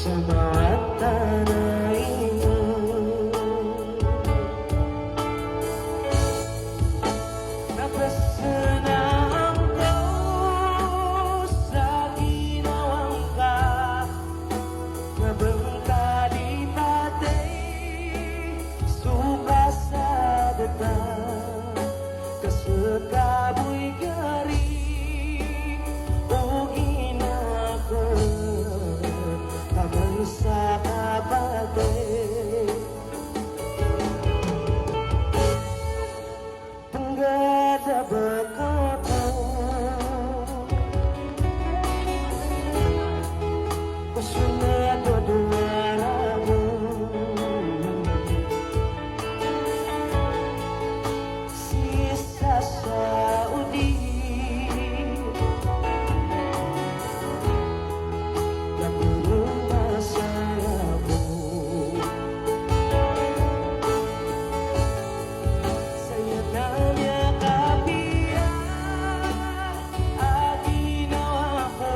sa bawat tanayin mo. Napasanaan ko sa ginawang ka, nabangka di patay, suka sa data, kasakaboy gari, o ginako, kamang sa kapatid. Tanggada ba ko to? Kasunado duwara mo, sisa sa udi, nagulong masaya mo. Sa'yo na niya kapiya, ginawa ko,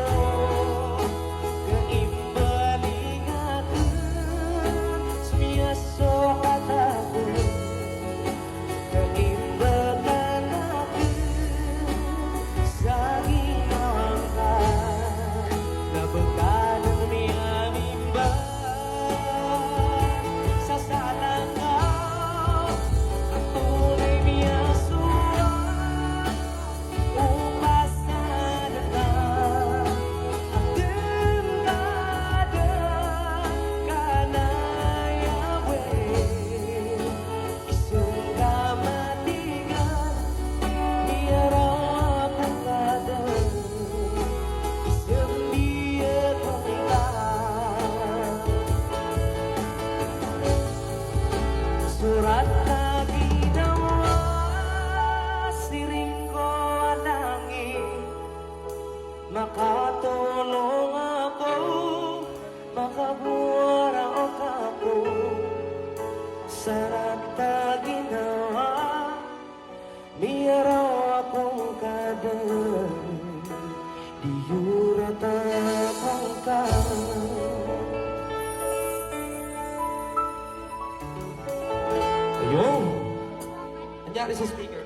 kaimbaling atin, sumiyasokat ako, kaimbagan atin, sa ginawang ka, nabagkalang niyaming ba, sa salangaw, ang tunay niya suwa, upas na datang, ang dengada ka na Yahweh, isang kamatigan, niyarap ang kada, isang biyat ang iba. Surat na ginawa, siring ko alangin, makatulong ako, makabura o kako, sarat na ginawa, miyaraw akong kada, diyurat akong ka. Ayun! Nangyari sa speaker.